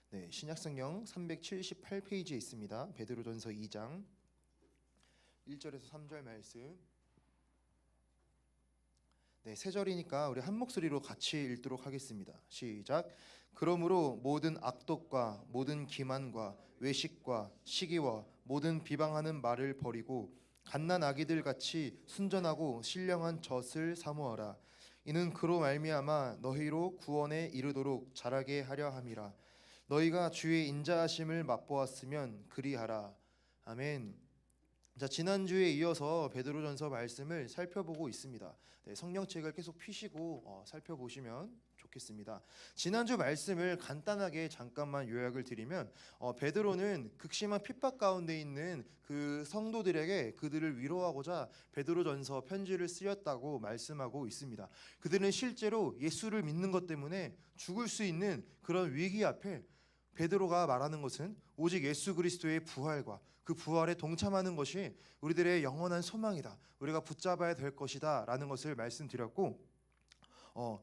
네, 신약성경 378페이지에 있습니다. 베드로전서 2장 1절에서 3절 말씀. 네, 세 절이니까 우리 한 목소리로 같이 읽도록 하겠습니다. 시작. 그러므로 모든 악독과 모든 기만과 외식과 시기와 모든 비방하는 말을 버리고 갓난 아기들 같이 순전하고 신령한 젖을 사모하라. 이는 그로 말미암아 너희로 구원에 이르도록 자라게 하려 함이라. 너희가 주의 인자하심을 맛보았으면 그리하라. 아멘. 자, 지난주에 이어서 베드로전서 말씀을 살펴보고 있습니다. 네, 성경책을 계속 피시고 살펴보시면 좋겠습니다. 지난주 말씀을 간단하게 잠깐만 요약을 드리면 베드로는 극심한 핍박 가운데 있는 그 성도들에게 그들을 위로하고자 베드로전서 편지를 쓰였다고 말씀하고 있습니다. 그들은 실제로 예수를 믿는 것 때문에 죽을 수 있는 그런 위기 앞에 베드로가 말하는 것은 오직 예수 그리스도의 부활과 그 부활에 동참하는 것이 우리들의 영원한 소망이다. 우리가 붙잡아야 될 것이다 라는 것을 말씀드렸고,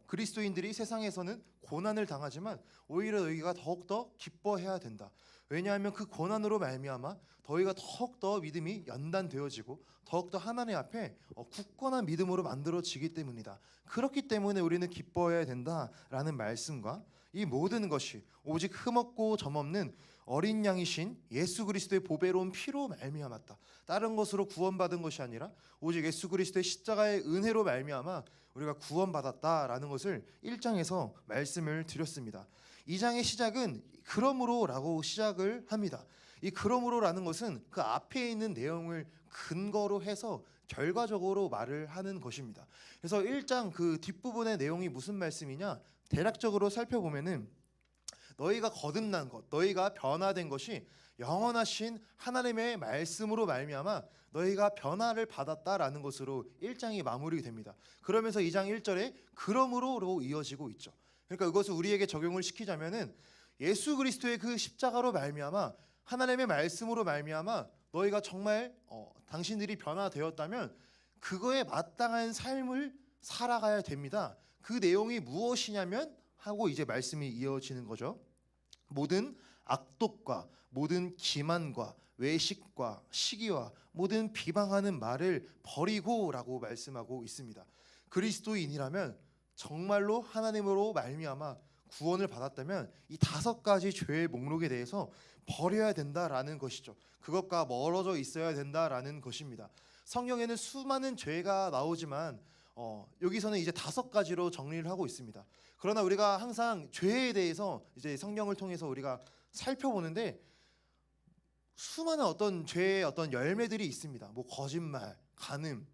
그리스도인들이 세상에서는 고난을 당하지만 오히려 너희가 더욱더 기뻐해야 된다. 왜냐하면 그 고난으로 말미암아 너희가 더욱더 믿음이 연단되어지고 더욱더 하나님 앞에 굳건한 믿음으로 만들어지기 때문이다. 그렇기 때문에 우리는 기뻐해야 된다라는 말씀과 이 모든 것이 오직 흠없고 점없는 어린 양이신 예수 그리스도의 보배로운 피로 말미암았다. 다른 것으로 구원받은 것이 아니라 오직 예수 그리스도의 십자가의 은혜로 말미암아 우리가 구원받았다라는 것을 1장에서 말씀을 드렸습니다. 2장의 시작은 그러므로라고 시작을 합니다. 이 그러므로라는 것은 그 앞에 있는 내용을 근거로 해서 결과적으로 말을 하는 것입니다. 그래서 1장 그 뒷부분의 내용이 무슨 말씀이냐? 대략적으로 살펴보면은 너희가 거듭난 것, 너희가 변화된 것이 영원하신 하나님의 말씀으로 말미암아 너희가 변화를 받았다라는 것으로 1장이 마무리됩니다. 그러면서 2장 1절에 그러므로로 이어지고 있죠. 그러니까 이것을 우리에게 적용을 시키자면은 예수 그리스도의 그 십자가로 말미암아 하나님의 말씀으로 말미암아 너희가 정말 당신들이 변화되었다면 그거에 마땅한 삶을 살아가야 됩니다. 그 내용이 무엇이냐면 하고 이제 말씀이 이어지는 거죠. 모든 악독과 모든 기만과 외식과 시기와 모든 비방하는 말을 버리고 라고 말씀하고 있습니다. 그리스도인이라면 정말로 하나님으로 말미암아 구원을 받았다면 이 5가지 죄의 목록에 대해서 버려야 된다라는 것이죠. 그것과 멀어져 있어야 된다라는 것입니다. 성경에는 수많은 죄가 나오지만 여기서는 이제 5가지로 정리를 하고 있습니다. 그러나 우리가 항상 죄에 대해서 이제 성경을 통해서 우리가 살펴보는데 수많은 어떤 죄의 어떤 열매들이 있습니다. 뭐 거짓말, 간음,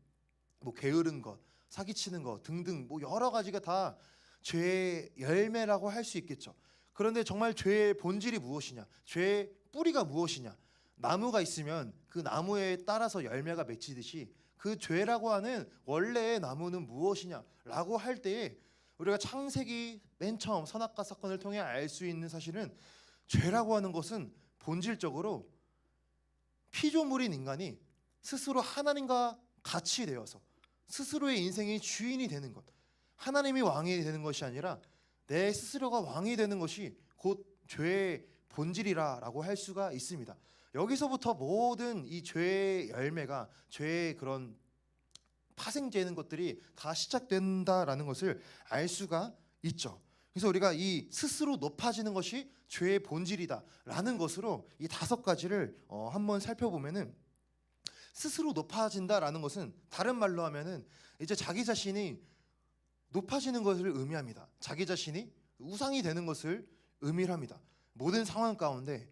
뭐 게으른 것, 사기치는 것 등등 뭐 여러 가지가 다 죄의 열매라고 할 수 있겠죠. 그런데 정말 죄의 본질이 무엇이냐? 죄의 뿌리가 무엇이냐? 나무가 있으면 그 나무에 따라서 열매가 맺히듯이 그 죄라고 하는 원래의 나무는 무엇이냐라고 할 때에 우리가 창세기 맨 처음 선악과 사건을 통해 알 수 있는 사실은 죄라고 하는 것은 본질적으로 피조물인 인간이 스스로 하나님과 같이 되어서 스스로의 인생의 주인이 되는 것, 하나님이 왕이 되는 것이 아니라 내 스스로가 왕이 되는 것이 곧 죄의 본질이라고 할 수가 있습니다. 여기서부터 모든 이 죄의 열매가 죄의 그런 파생되는 것들이 다 시작된다라는 것을 알 수가 있죠. 그래서 우리가 이 스스로 높아지는 것이 죄의 본질이다라는 것으로 이 5가지를 한번 살펴보면은 스스로 높아진다라는 것은 다른 말로 하면은 이제 자기 자신이 높아지는 것을 의미합니다. 자기 자신이 우상이 되는 것을 의미합니다. 모든 상황 가운데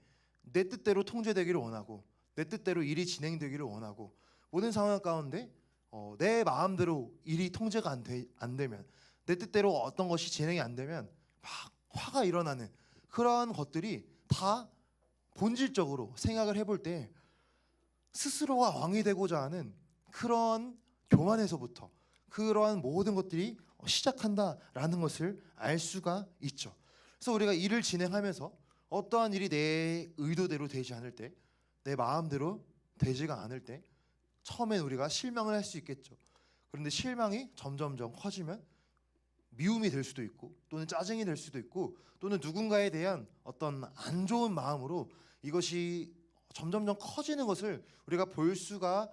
내 뜻대로 통제되기를 원하고 내 뜻대로 일이 진행되기를 원하고 모든 상황 가운데 내 마음대로 일이 통제가 안 되면 내 뜻대로 어떤 것이 진행이 안 되면 막 화가 일어나는 그러한 것들이 다 본질적으로 생각을 해볼 때 스스로가 왕이 되고자 하는 그런 교만에서부터 그러한 모든 것들이 시작한다라는 것을 알 수가 있죠. 그래서 우리가 일을 진행하면서 어떠한 일이 내 의도대로 되지 않을 때, 내 마음대로 되지가 않을 때 처음엔 우리가 실망을 할 수 있겠죠. 그런데 실망이 점점점 커지면 미움이 될 수도 있고 또는 짜증이 될 수도 있고 또는 누군가에 대한 어떤 안 좋은 마음으로 이것이 점점점 커지는 것을 우리가 볼 수가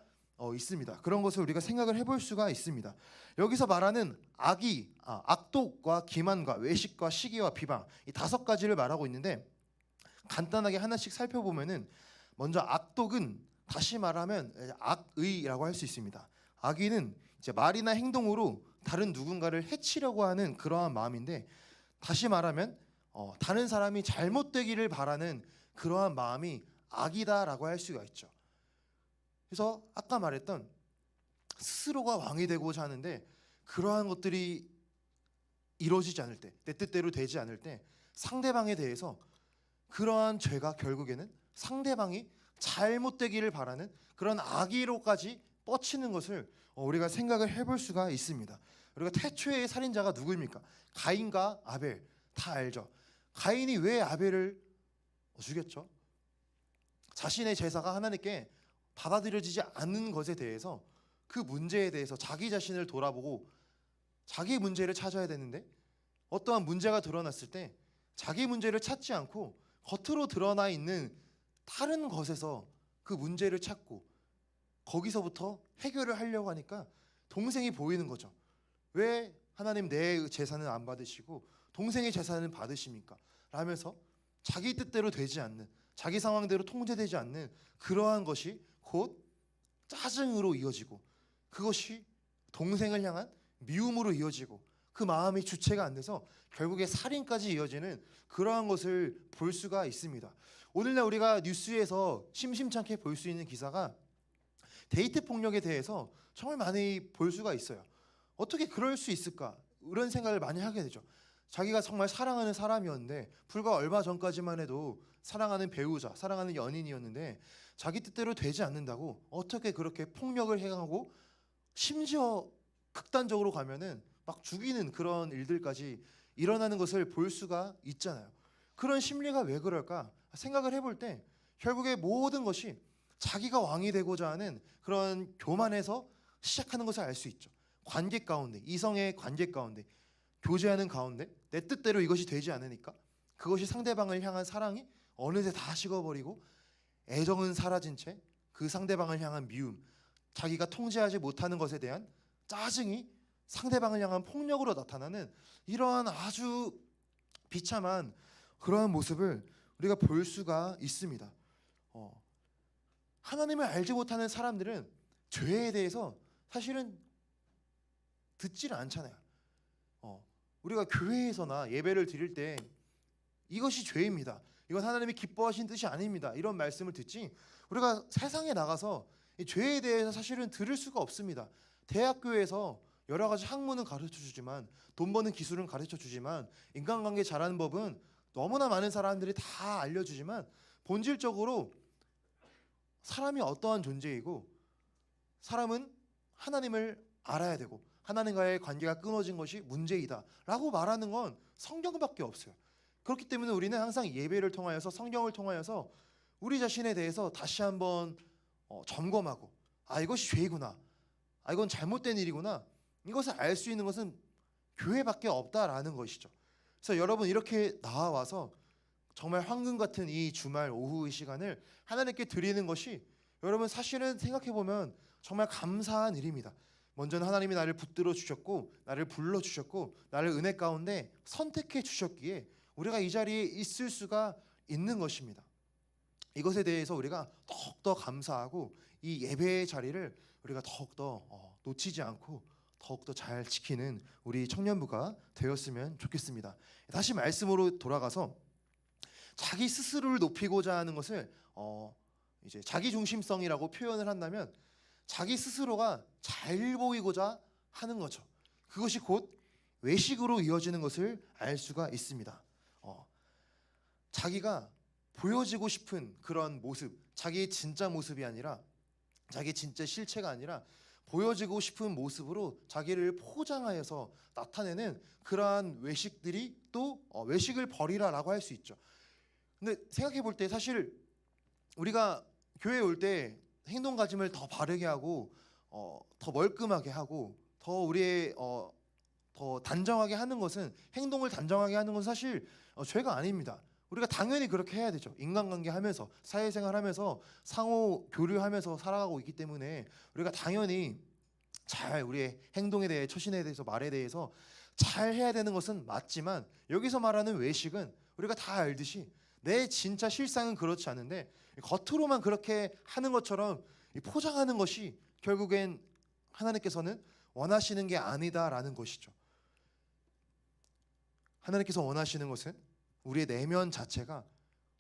있습니다. 그런 것을 우리가 생각을 해볼 수가 있습니다. 여기서 말하는 악독과 기만과 외식과 시기와 비방, 이 5가지를 말하고 있는데 간단하게 하나씩 살펴보면은 먼저 악독은 다시 말하면 악의라고 할 수 있습니다. 악의는 이제 말이나 행동으로 다른 누군가를 해치려고 하는 그러한 마음인데, 다시 말하면 다른 사람이 잘못되기를 바라는 그러한 마음이 악이다라고 할 수가 있죠. 그래서 아까 말했던 스스로가 왕이 되고자 하는데 그러한 것들이 이루어지지 않을 때, 내 뜻대로 되지 않을 때 상대방에 대해서 그러한 죄가 결국에는 상대방이 잘못되기를 바라는 그런 악의로까지 뻗치는 것을 우리가 생각을 해볼 수가 있습니다. 우리가 태초의 살인자가 누구입니까? 가인과 아벨, 다 알죠. 가인이 왜 아벨을 죽였죠? 자신의 제사가 하나님께 받아들여지지 않는 것에 대해서, 그 문제에 대해서 자기 자신을 돌아보고 자기 문제를 찾아야 되는데, 어떠한 문제가 드러났을 때 자기 문제를 찾지 않고 겉으로 드러나 있는 다른 것에서 그 문제를 찾고 거기서부터 해결을 하려고 하니까 동생이 보이는 거죠. 왜 하나님 내 제사는 안 받으시고 동생의 제사는 받으십니까? 라면서 자기 뜻대로 되지 않는, 자기 상황대로 통제되지 않는 그러한 것이 곧 짜증으로 이어지고, 그것이 동생을 향한 미움으로 이어지고, 그 마음이 주체가 안 돼서 결국에 살인까지 이어지는 그러한 것을 볼 수가 있습니다. 오늘날 우리가 뉴스에서 심심찮게 볼 수 있는 기사가 데이트 폭력에 대해서 정말 많이 볼 수가 있어요. 어떻게 그럴 수 있을까? 이런 생각을 많이 하게 되죠. 자기가 정말 사랑하는 사람이었는데, 불과 얼마 전까지만 해도 사랑하는 배우자, 사랑하는 연인이었는데 자기 뜻대로 되지 않는다고 어떻게 그렇게 폭력을 행하고, 심지어 극단적으로 가면은 막 죽이는 그런 일들까지 일어나는 것을 볼 수가 있잖아요. 그런 심리가 왜 그럴까 생각을 해볼 때 결국에 모든 것이 자기가 왕이 되고자 하는 그런 교만에서 시작하는 것을 알 수 있죠. 관계 가운데, 이성의 관계 가운데, 교제하는 가운데 내 뜻대로 이것이 되지 않으니까 그것이 상대방을 향한 사랑이 어느새 다 식어버리고 애정은 사라진 채 그 상대방을 향한 미움, 자기가 통제하지 못하는 것에 대한 짜증이 상대방을 향한 폭력으로 나타나는 이러한 아주 비참한 그러한 모습을 우리가 볼 수가 있습니다. 하나님을 알지 못하는 사람들은 죄에 대해서 사실은 듣지를 않잖아요. 우리가 교회에서나 예배를 드릴 때 이것이 죄입니다, 이건 하나님이 기뻐하신 뜻이 아닙니다, 이런 말씀을 듣지, 우리가 세상에 나가서 이 죄에 대해서 사실은 들을 수가 없습니다. 대학교에서 여러 가지 학문은 가르쳐 주지만, 돈 버는 기술은 가르쳐 주지만, 인간관계 잘하는 법은 너무나 많은 사람들이 다 알려주지만, 본질적으로 사람이 어떠한 존재이고 사람은 하나님을 알아야 되고 하나님과의 관계가 끊어진 것이 문제이다 라고 말하는 건 성경밖에 없어요. 그렇기 때문에 우리는 항상 예배를 통하여서, 성경을 통하여서 우리 자신에 대해서 다시 한번 점검하고, 이것이 죄이구나, 이건 잘못된 일이구나, 이것을 알 수 있는 것은 교회밖에 없다라는 것이죠. 그래서 여러분, 이렇게 나와서 정말 황금 같은 이 주말 오후의 시간을 하나님께 드리는 것이, 여러분 사실은 생각해보면 정말 감사한 일입니다. 먼저는 하나님이 나를 붙들어 주셨고, 나를 불러 주셨고, 나를 은혜 가운데 선택해 주셨기에 우리가 이 자리에 있을 수가 있는 것입니다. 이것에 대해서 우리가 더욱더 감사하고, 이 예배의 자리를 우리가 더욱더 놓치지 않고 더욱더 잘 지키는 우리 청년부가 되었으면 좋겠습니다. 다시 말씀으로 돌아가서, 자기 스스로를 높이고자 하는 것을 이제 자기 중심성이라고 표현을 한다면, 자기 스스로가 잘 보이고자 하는 거죠. 그것이 곧 외식으로 이어지는 것을 알 수가 있습니다. 자기가 보여지고 싶은 그런 모습, 자기의 진짜 모습이 아니라, 자기 진짜 실체가 아니라 보여지고 싶은 모습으로 자기를 포장하여서 나타내는 그러한 외식들이 또 외식을 버리라라고 할 수 있죠. 근데 생각해 볼 때 사실 우리가 교회에 올 때 행동가짐을 더 바르게 하고 더 멀끔하게 하고 더 우리의 더 단정하게 하는 것은, 행동을 단정하게 하는 것은 사실 죄가 아닙니다. 우리가 당연히 그렇게 해야 되죠. 인간관계 하면서, 사회생활하면서, 상호 교류하면서 살아가고 있기 때문에 우리가 당연히 잘 우리의 행동에 대해, 처신에 대해서, 말에 대해서 잘 해야 되는 것은 맞지만, 여기서 말하는 외식은 우리가 다 알듯이 내 진짜 실상은 그렇지 않은데 겉으로만 그렇게 하는 것처럼 포장하는 것이 결국엔 하나님께서는 원하시는 게 아니다라는 것이죠. 하나님께서 원하시는 것은 우리의 내면 자체가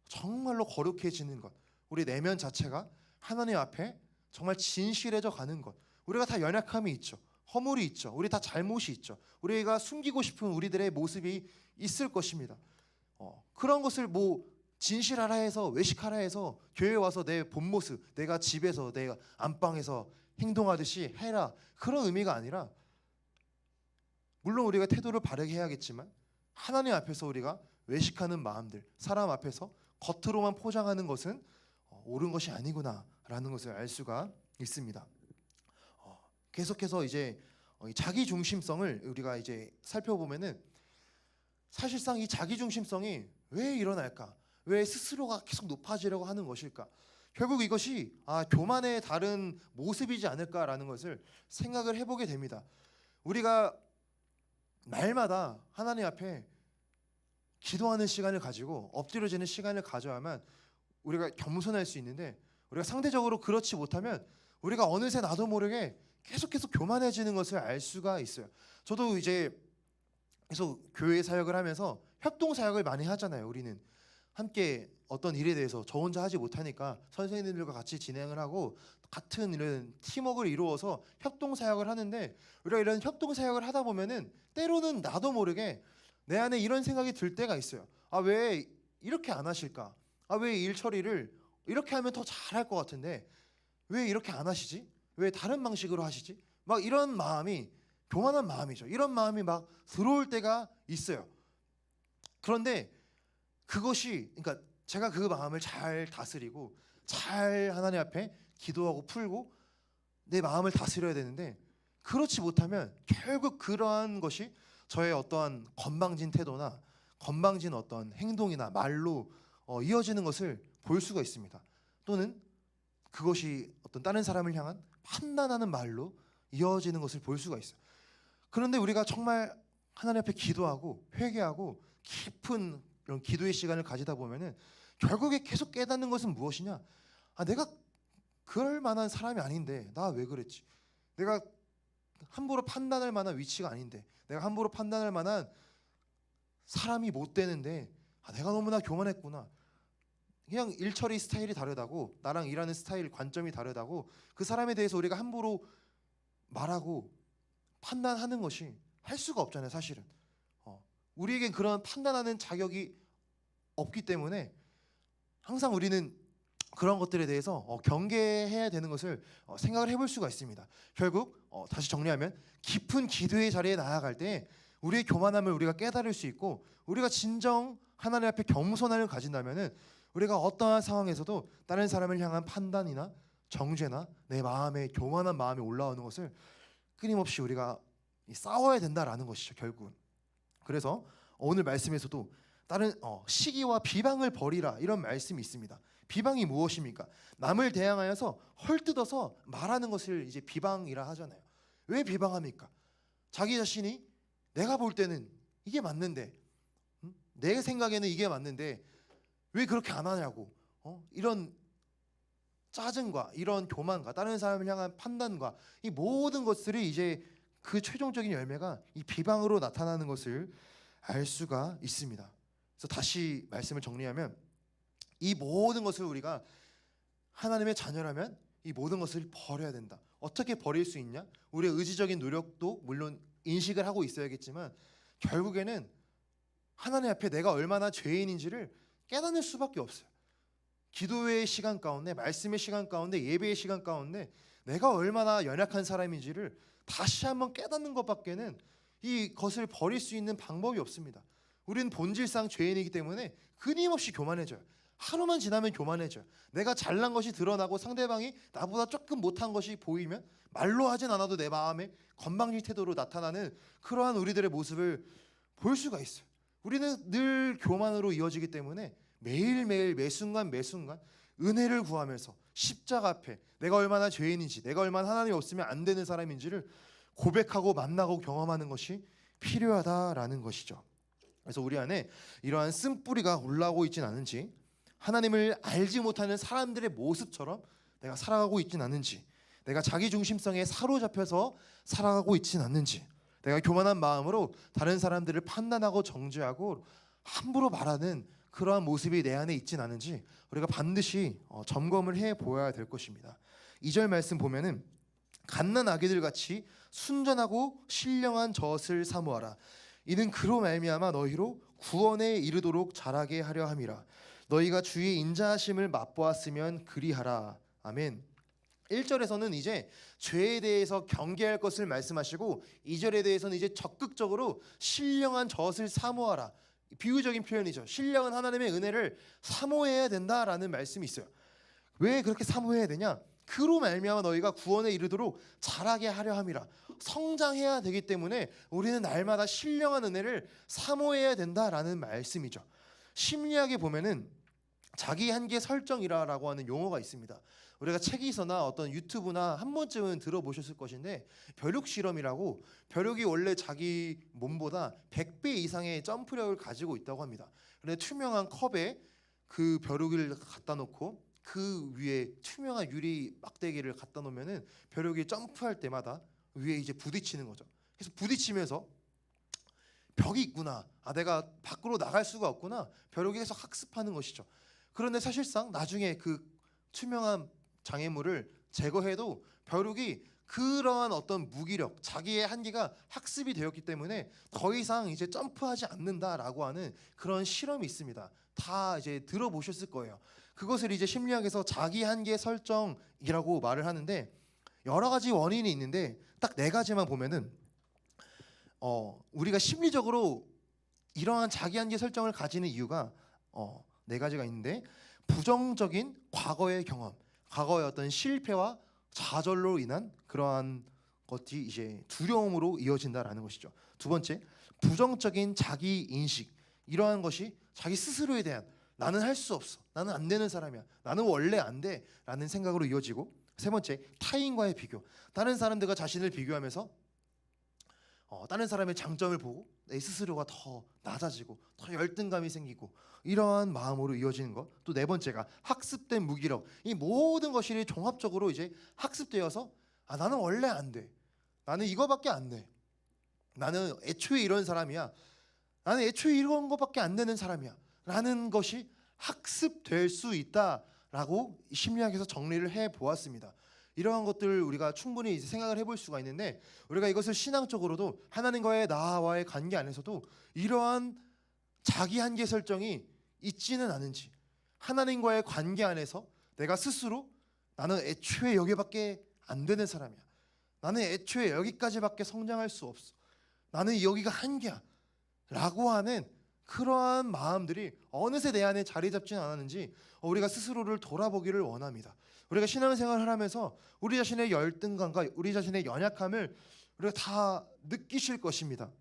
정말로 거룩해지는 것, 우리 내면 자체가 하나님 앞에 정말 진실해져 가는 것. 우리가 다 연약함이 있죠. 허물이 있죠. 우리 다 잘못이 있죠. 우리가 숨기고 싶은 우리들의 모습이 있을 것입니다. 그런 것을 뭐 진실하라 해서, 외식하라 해서 교회에 와서 내 본 모습, 내가 집에서, 내가 안방에서 행동하듯이 해라, 그런 의미가 아니라, 물론 우리가 태도를 바르게 해야겠지만 하나님 앞에서 우리가 외식하는 마음들, 사람 앞에서 겉으로만 포장하는 것은 옳은 것이 아니구나라는 것을 알 수가 있습니다. 계속해서 이제 자기 중심성을 우리가 이제 살펴보면은, 사실상 이 자기 중심성이 왜 일어날까? 왜 스스로가 계속 높아지려고 하는 것일까? 결국 이것이 교만의 다른 모습이지 않을까라는 것을 생각을 해보게 됩니다. 우리가 날마다 하나님 앞에 기도하는 시간을 가지고 엎드려지는 시간을 가져야만 우리가 겸손할 수 있는데, 우리가 상대적으로 그렇지 못하면 우리가 어느새 나도 모르게 계속 교만해지는 것을 알 수가 있어요. 저도 이제 계속 교회 사역을 하면서 협동 사역을 많이 하잖아요. 우리는 함께 어떤 일에 대해서 저 혼자 하지 못하니까 선생님들과 같이 진행을 하고 같은 이런 팀워크를 이루어서 협동 사역을 하는데, 우리가 이런 협동 사역을 하다 보면은 때로는 나도 모르게 내 안에 이런 생각이 들 때가 있어요. 왜 이렇게 안 하실까? 왜 일 처리를 이렇게 하면 더 잘할 것 같은데 왜 이렇게 안 하시지? 왜 다른 방식으로 하시지? 막 이런 마음이, 교만한 마음이죠. 이런 마음이 막 들어올 때가 있어요. 그런데 그것이, 그러니까 제가 그 마음을 잘 다스리고 잘 하나님 앞에 기도하고 풀고 내 마음을 다스려야 되는데, 그렇지 못하면 결국 그러한 것이 저의 어떠한 건방진 태도나 건방진 어떤 행동이나 말로 이어지는 것을 볼 수가 있습니다. 또는 그것이 어떤 다른 사람을 향한 판단하는 말로 이어지는 것을 볼 수가 있어요. 그런데 우리가 정말 하나님 앞에 기도하고 회개하고 깊은 이런 기도의 시간을 가지다 보면은 결국에 계속 깨닫는 것은 무엇이냐? 내가 그럴 만한 사람이 아닌데 나 왜 그랬지? 내가 함부로 판단할 만한 위치가 아닌데, 내가 함부로 판단할 만한 사람이 못 되는데 내가 너무나 교만했구나. 그냥 일처리 스타일이 다르다고, 나랑 일하는 스타일, 관점이 다르다고 그 사람에 대해서 우리가 함부로 말하고 판단하는 것이 할 수가 없잖아요. 사실은 우리에겐 그런 판단하는 자격이 없기 때문에 항상 우리는 그런 것들에 대해서 경계해야 되는 것을 생각을 해볼 수가 있습니다. 결국 다시 정리하면, 깊은 기도의 자리에 나아갈 때 우리의 교만함을 우리가 깨달을 수 있고, 우리가 진정 하나님 앞에 겸손함을 가진다면은 우리가 어떠한 상황에서도 다른 사람을 향한 판단이나 정죄나 내 마음에 교만한 마음이 올라오는 것을 끊임없이 우리가 싸워야 된다라는 것이죠, 결국은. 그래서 오늘 말씀에서도 다른 시기와 비방을 버리라, 이런 말씀이 있습니다. 비방이 무엇입니까? 남을 대항하여서 헐뜯어서 말하는 것을 이제 비방이라 하잖아요. 왜 비방합니까? 자기 자신이 내가 볼 때는 이게 맞는데, 내 생각에는 이게 맞는데 왜 그렇게 안 하냐고, 이런 짜증과 이런 교만과 다른 사람을 향한 판단과 이 모든 것들이 이제 그 최종적인 열매가 이 비방으로 나타나는 것을 알 수가 있습니다. 그래서 다시 말씀을 정리하면, 이 모든 것을 우리가 하나님의 자녀라면 이 모든 것을 버려야 된다. 어떻게 버릴 수 있냐? 우리의 의지적인 노력도 물론 인식을 하고 있어야겠지만, 결국에는 하나님 앞에 내가 얼마나 죄인인지를 깨닫는 수밖에 없어요. 기도의 시간 가운데, 말씀의 시간 가운데, 예배의 시간 가운데 내가 얼마나 연약한 사람인지를 다시 한번 깨닫는 것밖에는 이것을 버릴 수 있는 방법이 없습니다. 우리는 본질상 죄인이기 때문에 끊임없이 교만해져요. 하루만 지나면 교만해져요. 내가 잘난 것이 드러나고 상대방이 나보다 조금 못한 것이 보이면 말로 하진 않아도 내 마음에 건방진 태도로 나타나는 그러한 우리들의 모습을 볼 수가 있어요. 우리는 늘 교만으로 이어지기 때문에 매일매일 매순간 매순간 은혜를 구하면서 십자가 앞에 내가 얼마나 죄인인지, 내가 얼마나 하나님이 없으면 안 되는 사람인지를 고백하고 만나고 경험하는 것이 필요하다라는 것이죠. 그래서 우리 안에 이러한 쓴뿌리가 올라오고 있진 않은지, 하나님을 알지 못하는 사람들의 모습처럼 내가 살아가고 있진 않은지, 내가 자기중심성에 사로잡혀서 살아가고 있진 않는지, 내가 교만한 마음으로 다른 사람들을 판단하고 정죄하고 함부로 말하는 그러한 모습이 내 안에 있진 않은지 우리가 반드시 점검을 해 보아야 될 것입니다. 2절 말씀 보면은 갓난 아기들 같이 순전하고 신령한 젖을 사모하라. 이는 그로 말미암아 너희로 구원에 이르도록 자라게 하려 함이라. 너희가 주의 인자하심을 맛보았으면 그리하라. 아멘. 1절에서는 이제 죄에 대해서 경계할 것을 말씀하시고 2절에 대해서는 이제 적극적으로 신령한 젖을 사모하라. 비유적인 표현이죠. 신령한 하나님의 은혜를 사모해야 된다라는 말씀이 있어요. 왜 그렇게 사모해야 되냐? 그로 말미암아 너희가 구원에 이르도록 자라게 하려 함이라. 성장해야 되기 때문에 우리는 날마다 신령한 은혜를 사모해야 된다라는 말씀이죠. 심리학에 보면은 자기 한계 설정이라고 하는 용어가 있습니다. 우리가 책에서나 어떤 유튜브나 한 번쯤은 들어보셨을 것인데, 벼룩 실험이라고, 벼룩이 원래 자기 몸보다 100배 이상의 점프력을 가지고 있다고 합니다. 그런데 투명한 컵에 그 벼룩을 갖다 놓고 그 위에 투명한 유리 막대기를 갖다 놓으면은 벼룩이 점프할 때마다 위에 이제 부딪히는 거죠. 그래서 부딪히면서 벽이 있구나, 내가 밖으로 나갈 수가 없구나, 벼룩이 계속 학습하는 것이죠. 그런데 사실상 나중에 그 투명한 장애물을 제거해도 벼룩이 그러한 어떤 무기력, 자기의 한계가 학습이 되었기 때문에 더 이상 이제 점프하지 않는다라고 하는 그런 실험이 있습니다. 다 이제 들어보셨을 거예요. 그것을 이제 심리학에서 자기 한계 설정이라고 말을 하는데, 여러 가지 원인이 있는데 딱 4가지만 보면은 우리가 심리적으로 이러한 자기 한계 설정을 가지는 이유가 4가지가 있는데, 부정적인 과거의 경험, 과거의 어떤 실패와 좌절로 인한 그러한 것이 이제 두려움으로 이어진다라는 것이죠. 2번째, 부정적인 자기 인식, 이러한 것이 자기 스스로에 대한 나는 할 수 없어, 나는 안 되는 사람이야, 나는 원래 안 돼 라는 생각으로 이어지고, 3번째, 타인과의 비교, 다른 사람들과 자신을 비교하면서 다른 사람의 장점을 보고 내 스스로가 더 낮아지고 더 열등감이 생기고 이러한 마음으로 이어지는 것. 또 4번째가 학습된 무기력. 이 모든 것이 종합적으로 이제 학습되어서 나는 원래 안 돼, 나는 이거밖에 안 돼, 나는 애초에 이런 사람이야, 나는 애초에 이런 것밖에 안 되는 사람이야 라는 것이 학습될 수 있다라고 심리학에서 정리를 해 보았습니다. 이러한 것들을 우리가 충분히 이제 생각을 해볼 수가 있는데, 우리가 이것을 신앙적으로도 하나님과의 나와의 관계 안에서도 이러한 자기 한계 설정이 있지는 않은지, 하나님과의 관계 안에서 내가 스스로 나는 애초에 여기밖에 안 되는 사람이야, 나는 애초에 여기까지밖에 성장할 수 없어, 나는 여기가 한계야 라고 하는 그러한 마음들이 어느새 내 안에 자리 잡지는 않았는지 우리가 스스로를 돌아보기를 원합니다. 우리가 신앙생활을 하면서 우리 자신의 열등감과 우리 자신의 연약함을 우리가 다 느끼실 것입니다.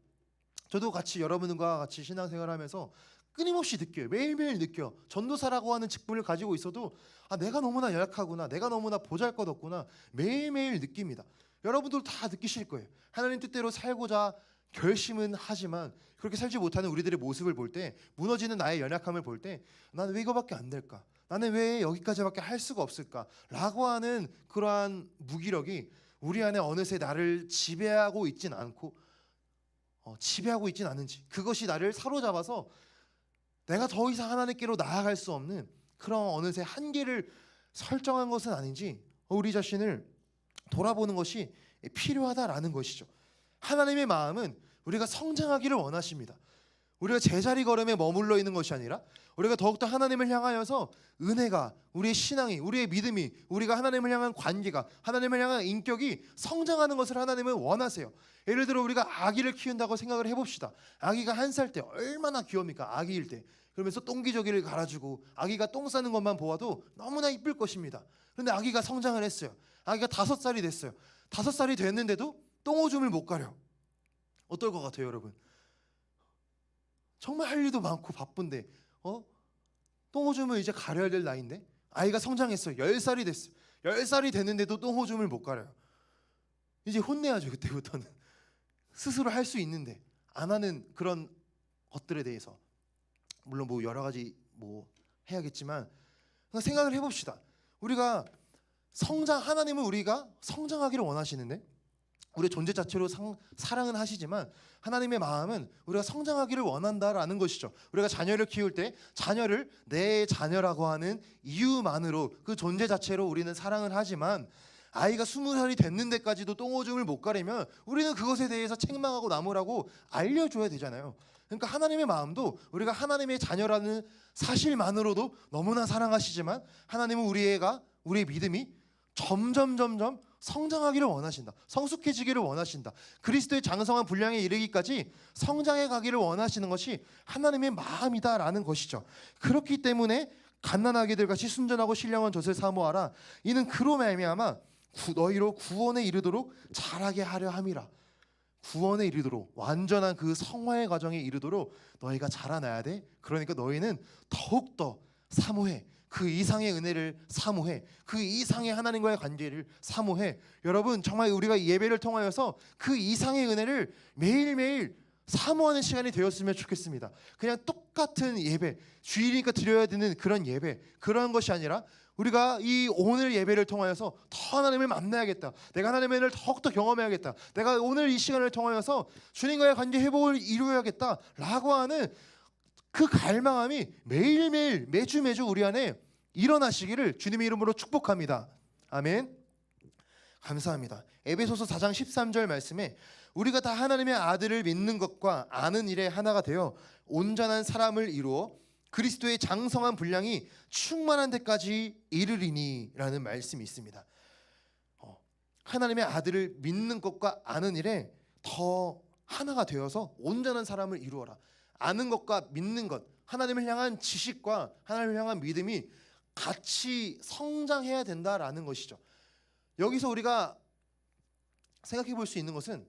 저도 같이 여러분과 같이 신앙생활을 하면서 끊임없이 느껴요. 매일매일 느껴. 전도사라고 하는 직분을 가지고 있어도 내가 너무나 연약하구나, 내가 너무나 보잘것없구나 매일매일 느낍니다. 여러분들 다 느끼실 거예요. 하나님 뜻대로 살고자 결심은 하지만 그렇게 살지 못하는 우리들의 모습을 볼 때, 무너지는 나의 연약함을 볼 때, 나는 왜 이거밖에 안 될까, 나는 왜 여기까지밖에 할 수가 없을까 라고 하는 그러한 무기력이 우리 안에 어느새 나를 지배하고 있진 않고 지배하고 있진 않은지, 그것이 나를 사로잡아서 내가 더 이상 하나님께로 나아갈 수 없는 그런 어느새 한계를 설정한 것은 아닌지 우리 자신을 돌아보는 것이 필요하다라는 것이죠. 하나님의 마음은 우리가 성장하기를 원하십니다. 우리가 제자리 걸음에 머물러 있는 것이 아니라 우리가 더욱더 하나님을 향하여서 은혜가, 우리의 신앙이, 우리의 믿음이, 우리가 하나님을 향한 관계가, 하나님을 향한 인격이 성장하는 것을 하나님은 원하세요. 예를 들어 우리가 아기를 키운다고 생각을 해봅시다. 아기가 1살 때 얼마나 귀여웁니까? 아기일 때. 그러면서 똥기저귀를 갈아주고 아기가 똥 싸는 것만 보아도 너무나 이쁠 것입니다. 그런데 아기가 성장을 했어요. 아기가 5살이 됐어요. 5살이 됐는데도 똥오줌을 못 가려. 어떨 것 같아요, 여러분? 정말 할 일도 많고 바쁜데 똥오줌을 이제 가려야 될 나이인데 아이가 성장했어요. 10살이 됐어요. 10살이 됐는데도 똥오줌을 못 가려요. 이제 혼내야죠. 그때부터는 스스로 할 수 있는데 안 하는 그런 것들에 대해서 물론 뭐 여러 가지 뭐 해야겠지만 생각을 해봅시다. 우리가 하나님은 우리가 성장하기를 원하시는데 우리의 존재 자체로 사랑은 하시지만 하나님의 마음은 우리가 성장하기를 원한다라는 것이죠. 우리가 자녀를 키울 때 자녀를 내 자녀라고 하는 이유만으로 그 존재 자체로 우리는 사랑을 하지만 아이가 20살이 됐는데까지도 똥오줌을 못 가리면 우리는 그것에 대해서 책망하고 나무라고 알려줘야 되잖아요. 그러니까 하나님의 마음도 우리가 하나님의 자녀라는 사실만으로도 너무나 사랑하시지만 하나님은 우리의 믿음이 점점 성장하기를 원하신다. 성숙해지기를 원하신다. 그리스도의 장성한 분량에 이르기까지 성장해 가기를 원하시는 것이 하나님의 마음이다라는 것이죠. 그렇기 때문에 갓난아기들 같이 순전하고 신령한 젖을 사모하라. 이는 그로 말미암아 너희로 구원에 이르도록 자라게 하려 함이라. 구원에 이르도록 완전한 그 성화의 과정에 이르도록 너희가 자라나야 돼. 그러니까 너희는 더욱더 사모해. 그 이상의 은혜를 사모해. 그 이상의 하나님과의 관계를 사모해. 여러분 정말 우리가 예배를 통하여서 그 이상의 은혜를 매일매일 사모하는 시간이 되었으면 좋겠습니다. 그냥 똑같은 예배, 주일이니까 드려야 되는 그런 예배, 그런 것이 아니라 우리가 이 오늘 예배를 통하여서 더 하나님을 만나야겠다. 내가 하나님의 은혜를 더욱더 경험해야겠다. 내가 오늘 이 시간을 통하여서 주님과의 관계 회복을 이루어야겠다 라고 하는 그 갈망함이 매일매일 매주 우리 안에 일어나시기를 주님의 이름으로 축복합니다. 아멘. 감사합니다. 에베소서 4장 13절 말씀에 우리가 다 하나님의 아들을 믿는 것과 아는 일에 하나가 되어 온전한 사람을 이루어 그리스도의 장성한 분량이 충만한 데까지 이르리니 라는 말씀이 있습니다. 하나님의 아들을 믿는 것과 아는 일에 더 하나가 되어서 온전한 사람을 이루어라. 아는 것과 믿는 것, 하나님을 향한 지식과 하나님을 향한 믿음이 같이 성장해야 된다라는 것이죠. 여기서 우리가 생각해 볼 수 있는 것은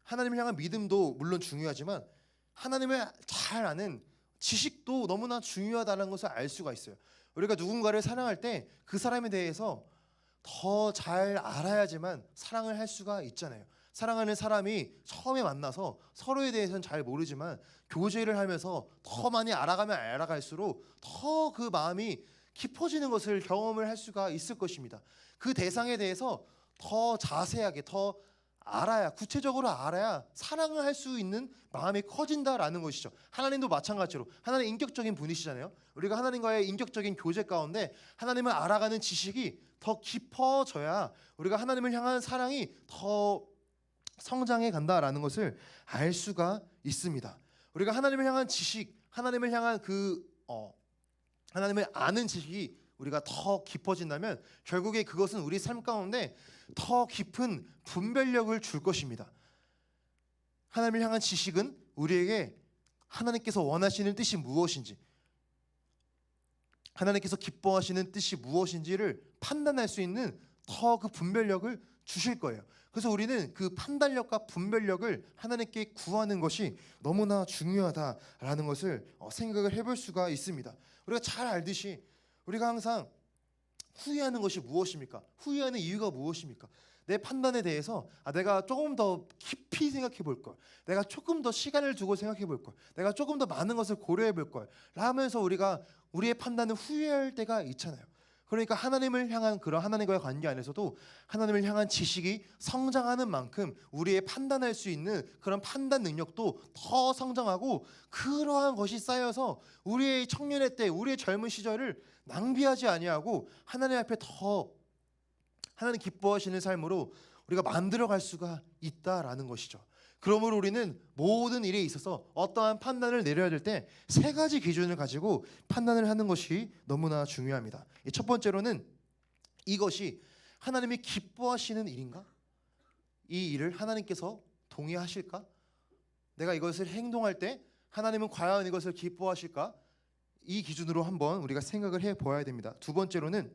하나님을 향한 믿음도 물론 중요하지만 하나님을 잘 아는 지식도 너무나 중요하다는 것을 알 수가 있어요. 우리가 누군가를 사랑할 때 그 사람에 대해서 더 잘 알아야지만 사랑을 할 수가 있잖아요. 사랑하는 사람이 처음에 만나서 서로에 대해서는 잘 모르지만 교제를 하면서 더 많이 알아가면 알아갈수록 더 그 마음이 깊어지는 것을 경험을 할 수가 있을 것입니다. 그 대상에 대해서 더 자세하게 더 알아야, 구체적으로 알아야 사랑을 할 수 있는 마음이 커진다라는 것이죠. 하나님도 마찬가지로 하나님 인격적인 분이시잖아요. 우리가 하나님과의 인격적인 교제 가운데 하나님을 알아가는 지식이 더 깊어져야 우리가 하나님을 향한 사랑이 더 성장해 간다라는 것을 알 수가 있습니다. 우리가 하나님을 향한 지식, 하나님을 향한 하나님을 아는 지식이 우리가 더 깊어진다면 결국에 그것은 우리 삶 가운데 더 깊은 분별력을 줄 것입니다. 하나님을 향한 지식은 우리에게 하나님께서 원하시는 뜻이 무엇인지, 하나님께서 기뻐하시는 뜻이 무엇인지를 판단할 수 있는 더 그 분별력을 주실 거예요. 그래서 우리는 그 판단력과 분별력을 하나님께 구하는 것이 너무나 중요하다라는 것을 생각을 해볼 수가 있습니다. 우리가 잘 알듯이 우리가 항상 후회하는 것이 무엇입니까? 후회하는 이유가 무엇입니까? 내 판단에 대해서 내가 조금 더 깊이 생각해 볼 걸, 내가 조금 더 시간을 두고 생각해 볼 걸, 내가 조금 더 많은 것을 고려해 볼 걸 라면서 우리가 우리의 판단을 후회할 때가 있잖아요. 그러니까 하나님을 향한 그런 하나님과의 관계 안에서도 하나님을 향한 지식이 성장하는 만큼 우리의 판단할 수 있는 그런 판단 능력도 더 성장하고, 그러한 것이 쌓여서 우리의 청년의 때, 우리의 젊은 시절을 낭비하지 아니하고 하나님 앞에 더 하나님 기뻐하시는 삶으로 우리가 만들어갈 수가 있다라는 것이죠. 그러므로 우리는 모든 일에 있어서 어떠한 판단을 내려야 될 때 세 가지 기준을 가지고 판단을 하는 것이 너무나 중요합니다. 첫 번째로는 이것이 하나님이 기뻐하시는 일인가? 이 일을 하나님께서 동의하실까? 내가 이것을 행동할 때 하나님은 과연 이것을 기뻐하실까? 이 기준으로 한번 우리가 생각을 해 보아야 됩니다. 두 번째로는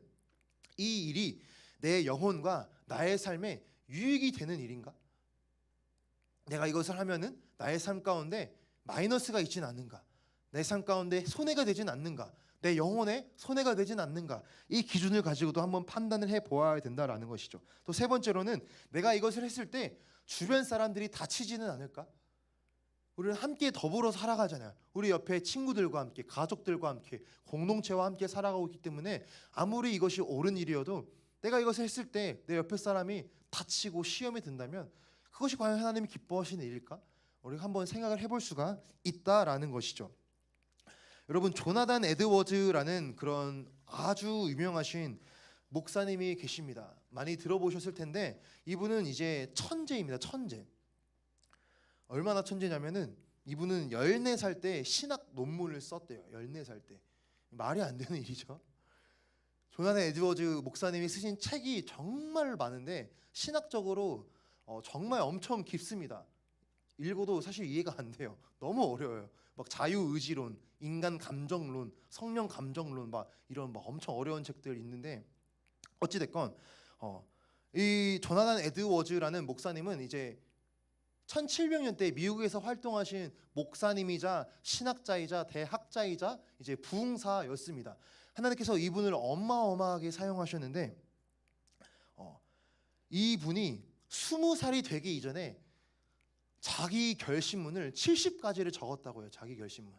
이 일이 내 영혼과 나의 삶에 유익이 되는 일인가? 내가 이것을 하면은 나의 삶 가운데 마이너스가 있지는 않는가? 내 삶 가운데 손해가 되진 않는가? 내 영혼에 손해가 되진 않는가? 이 기준을 가지고도 한번 판단을 해 보아야 된다라는 것이죠. 또 세 번째로는 내가 이것을 했을 때 주변 사람들이 다치지는 않을까? 우리는 함께 더불어 살아가잖아요. 우리 옆에 친구들과 함께, 가족들과 함께, 공동체와 함께 살아가고 있기 때문에 아무리 이것이 옳은 일이어도 내가 이것을 했을 때 내 옆에 사람이 다치고 시험이 든다면 그것이 과연 하나님이 기뻐하시는 일일까? 우리가 한번 생각을 해볼 수가 있다라는 것이죠. 여러분, 조나단 에드워즈라는 그런 아주 유명하신 목사님이 계십니다. 많이 들어보셨을 텐데 이분은 이제 천재입니다. 천재. 얼마나 천재냐면은 이분은 14살 때 신학 논문을 썼대요. 14살 때. 말이 안 되는 일이죠. 조나단 에드워즈 목사님이 쓰신 책이 정말 많은데 신학적으로 정말 엄청 깊습니다. 읽어도 사실 이해가 안 돼요. 너무 어려워요. 막 자유의지론, 인간 감정론, 성령 감정론 막 이런 막 엄청 어려운 책들 있는데 어찌 됐건 이 조나단 에드워즈라는 목사님은 이제 1700년대 미국에서 활동하신 목사님이자 신학자이자 대학자이자 이제 부흥사였습니다. 하나님께서 이분을 어마어마하게 사용하셨는데 이분이 20살이 되기 이전에 자기 결심문을 70가지를 적었다고 해요. 자기 결심문.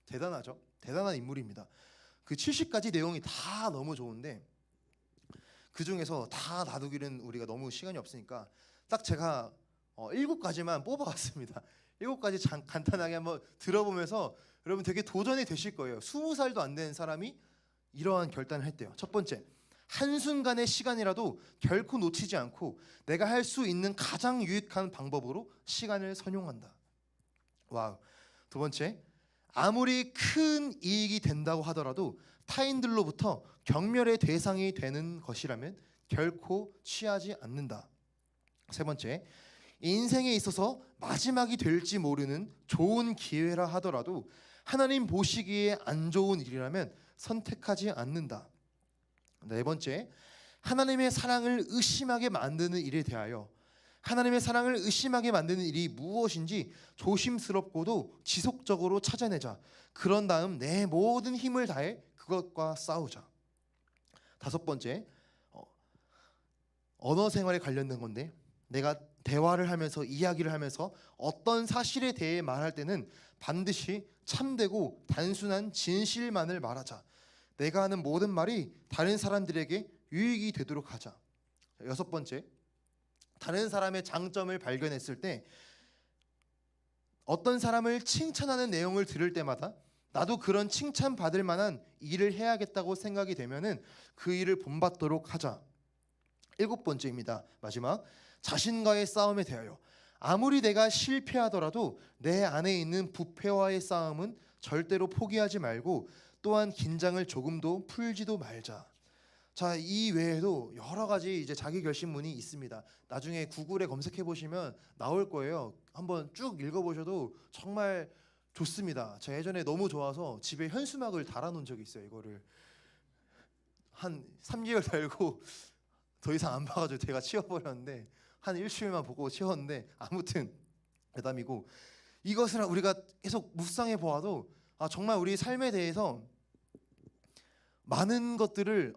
대단하죠? 대단한 인물입니다. 그 70가지 내용이 다 너무 좋은데 그 중에서 다 놔두기는 우리가 너무 시간이 없으니까 딱 제가 7가지만 뽑아왔습니다. 7가지 간단하게 한번 들어보면서 여러분 되게 도전이 되실 거예요. 20살도 안 된 사람이 이러한 결단을 했대요. 첫 번째, 한순간의 시간이라도 결코 놓치지 않고 내가 할 수 있는 가장 유익한 방법으로 시간을 선용한다. 와우. 두 번째, 아무리 큰 이익이 된다고 하더라도 타인들로부터 경멸의 대상이 되는 것이라면 결코 취하지 않는다. 세 번째, 인생에 있어서 마지막이 될지 모르는 좋은 기회라 하더라도 하나님 보시기에 안 좋은 일이라면 선택하지 않는다. 네 번째, 하나님의 사랑을 의심하게 만드는 일에 대하여 하나님의 사랑을 의심하게 만드는 일이 무엇인지 조심스럽고도 지속적으로 찾아내자. 그런 다음 내 모든 힘을 다해 그것과 싸우자. 다섯 번째, 언어 생활에 관련된 건데 내가 대화를 하면서 이야기를 하면서 어떤 사실에 대해 말할 때는 반드시 참되고 단순한 진실만을 말하자. 내가 하는 모든 말이 다른 사람들에게 유익이 되도록 하자. 여섯 번째, 다른 사람의 장점을 발견했을 때 어떤 사람을 칭찬하는 내용을 들을 때마다 나도 그런 칭찬받을 만한 일을 해야겠다고 생각이 되면은 그 일을 본받도록 하자. 일곱 번째입니다. 마지막, 자신과의 싸움에 대하여 아무리 내가 실패하더라도 내 안에 있는 부패와의 싸움은 절대로 포기하지 말고 또한 긴장을 조금도 풀지도 말자. 자, 이 외에도 여러 가지 이제 자기 결심문이 있습니다. 나중에 구글에 검색해 보시면 나올 거예요. 한번 쭉 읽어보셔도 정말 좋습니다. 제가 예전에 너무 좋아서 집에 현수막을 달아놓은 적이 있어요. 이거를 한 3개월 달고 더 이상 안 봐가지고 제가 치워버렸는데 한 일주일만 보고 치웠는데 아무튼 대담이고 이것을 우리가 계속 묵상해 보아도 정말 우리 삶에 대해서 많은 것들을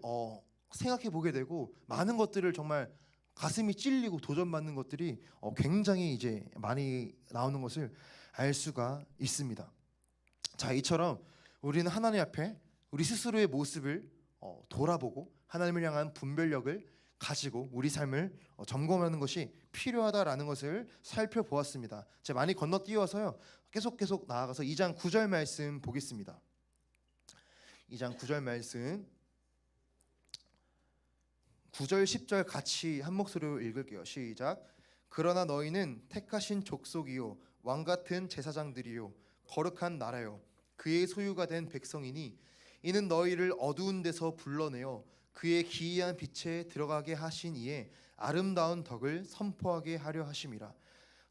생각해 보게 되고 많은 것들을 정말 가슴이 찔리고 도전받는 것들이 굉장히 이제 많이 나오는 것을 알 수가 있습니다. 자, 이처럼 우리는 하나님 앞에 우리 스스로의 모습을 돌아보고 하나님을 향한 분별력을 가지고 우리 삶을 점검하는 것이 필요하다라는 것을 살펴보았습니다. 제가 많이 건너뛰어서요. 계속 나아가서 2장 9절 말씀 보겠습니다. 2장 9절 말씀 9절 10절 같이 한 목소리로 읽을게요. 시작. 그러나 너희는 택하신 족속이요 왕같은 제사장들이요 거룩한 나라요 그의 소유가 된 백성이니 이는 너희를 어두운 데서 불러내어 그의 기이한 빛에 들어가게 하신 이에 아름다운 덕을 선포하게 하려 하심이라.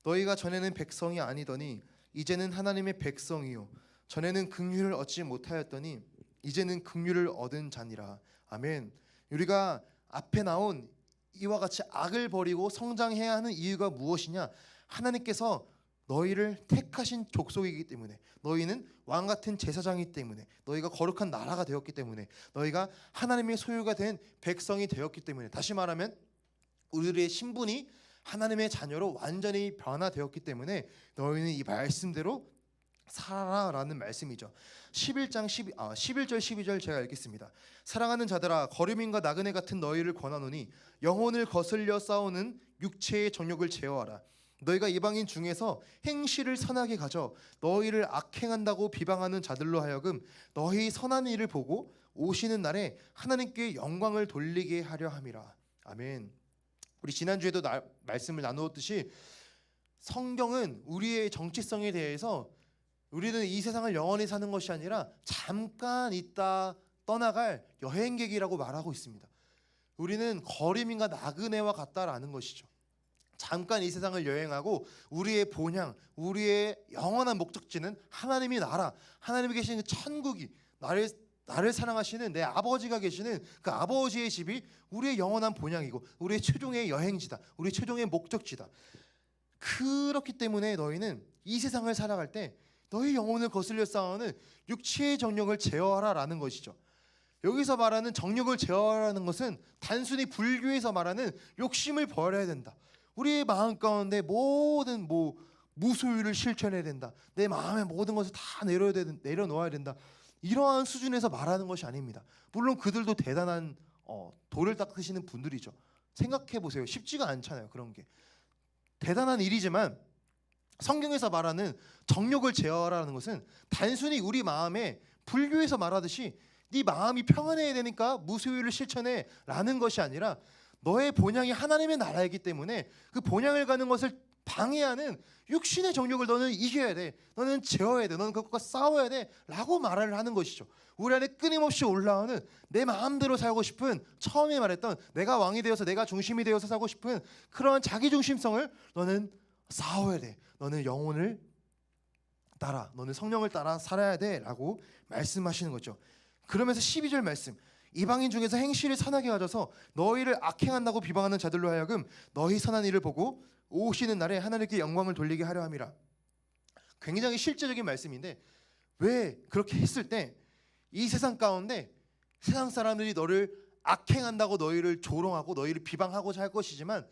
너희가 전에는 백성이 아니더니 이제는 하나님의 백성이요 전에는 긍휼을 얻지 못하였더니 이제는 긍휼을 얻은 자니라. 아멘. 우리가 앞에 나온 이와 같이 악을 버리고 성장해야 하는 이유가 무엇이냐? 하나님께서 너희를 택하신 족속이기 때문에, 너희는 왕 같은 제사장이기 때문에, 너희가 거룩한 나라가 되었기 때문에, 너희가 하나님의 소유가 된 백성이 되었기 때문에, 다시 말하면 우리의 신분이 하나님의 자녀로 완전히 변화되었기 때문에 너희는 이 말씀대로 살아라라는 말씀이죠. 11절 12절 제가 읽겠습니다. 사랑하는 자들아, 거류민과 나그네 같은 너희를 권하노니 영혼을 거슬려 싸우는 육체의 정욕을 제어하라. 너희가 이방인 중에서 행실을 선하게 가져 너희를 악행한다고 비방하는 자들로 하여금 너희 선한 일을 보고 오시는 날에 하나님께 영광을 돌리게 하려 함이라. 아멘. 우리 지난주에도 말씀을 나누었듯이 성경은 우리의 정체성에 대해서 우리는 이 세상을 영원히 사는 것이 아니라 잠깐 있다 떠나갈 여행객이라고 말하고 있습니다. 우리는 거류민과 나그네와 같다라는 것이죠. 잠깐 이 세상을 여행하고 우리의 본향, 우리의 영원한 목적지는 하나님이 나라, 하나님이 계시는 그 천국이, 나를 사랑하시는 내 아버지가 계시는 그 아버지의 집이 우리의 영원한 본향이고 우리의 최종의 여행지다, 우리의 최종의 목적지다. 그렇기 때문에 너희는 이 세상을 살아갈 때 너희 영혼을 거슬려 싸우는 육체의 정욕을 제어하라라는 것이죠. 여기서 말하는 정욕을 제어하라는 것은 단순히 불교에서 말하는 욕심을 버려야 된다. 우리의 마음 가운데 모든 무소유를 실천해야 된다. 내 마음의 모든 것을 다 내려놓아야 된다. 이러한 수준에서 말하는 것이 아닙니다. 물론 그들도 대단한 돌을 닦으시는 분들이죠. 생각해 보세요. 쉽지가 않잖아요. 그런 게 대단한 일이지만 성경에서 말하는 정욕을 제어하라는 것은 단순히 우리 마음에 불교에서 말하듯이 네 마음이 평안해야 되니까 무소유를 실천해 라는 것이 아니라 너의 본향이 하나님의 나라이기 때문에 그 본향을 가는 것을 방해하는 육신의 정욕을 너는 이겨야 돼. 너는 제어해야 돼. 너는 그것과 싸워야 돼 라고 말을 하는 것이죠. 우리 안에 끊임없이 올라오는 내 마음대로 살고 싶은, 처음에 말했던 내가 왕이 되어서 내가 중심이 되어서 살고 싶은 그러한 자기중심성을 너는 싸워야 돼. 너는 영혼을 따라, 너는 성령을 따라 살아야 돼 라고 말씀하시는 거죠. 그러면서 12절 말씀, 이방인 중에서 행실을 선하게 가져서 너희를 악행한다고 비방하는 자들로 하여금 너희 선한 일을 보고 오시는 날에 하나님께 영광을 돌리게 하려 함이라. 굉장히 실제적인 말씀인데, 왜 그렇게 했을 때 이 세상 가운데 세상 사람들이 너를 악행한다고 너희를 조롱하고 너희를 비방하고자 할 것이지만,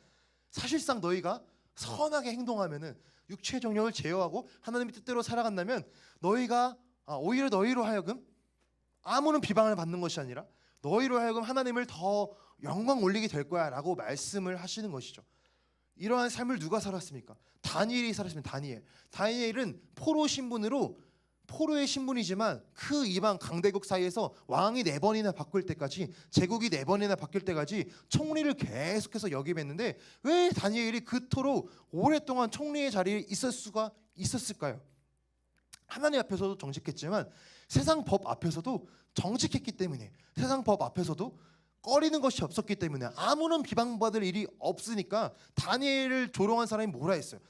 사실상 너희가 선하게 행동하면은 육체의 정욕을 제어하고 하나님의 뜻대로 살아간다면 너희가 오히려 너희로 하여금 아무런 비방을 받는 것이 아니라 너희로 하여금 하나님을 더 영광 올리게 될 거야 라고 말씀을 하시는 것이죠. 이러한 삶을 누가 살았습니까? 다니엘이 살았습니다. 다니엘은 포로 신분으로, 포로의 신분이지만 그 이방 강대국 사이에서 왕이 4번이나 바뀔 때까지, 제국이 4번이나 바뀔 때까지 총리를 계속해서 역임했는데 왜 다니엘이 그토록 오랫동안 총리의 자리에 있을 수가 있었을까요? 하나님 앞에서도 정직했지만 세상 법 앞에서도 정직했기 때문에, 세상 법 앞에서도 꺼리는 것이 없었기 때문에, 아무런 비방받을 일이 없으니까 다니엘을 조롱한 사람이 뭐라 했어요?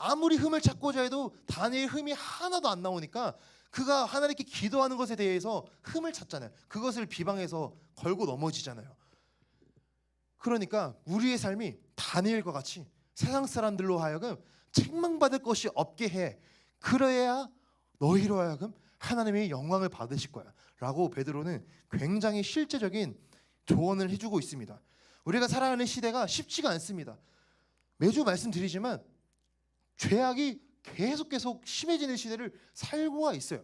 아무리 흠을 찾고자 해도 다니엘 흠이 하나도 안 나오니까 그가 하나님께 기도하는 것에 대해서 흠을 찾잖아요. 그것을 비방해서 걸고 넘어지잖아요. 그러니까 우리의 삶이 다니엘과 같이 세상 사람들로 하여금 책망받을 것이 없게 해. 그래야 너희로 하여금 하나님의 영광을 받으실 거야 라고 베드로는 굉장히 실제적인 조언을 해주고 있습니다. 우리가 살아가는 시대가 쉽지가 않습니다. 매주 말씀드리지만 죄악이 계속 심해지는 시대를 살고가 있어요.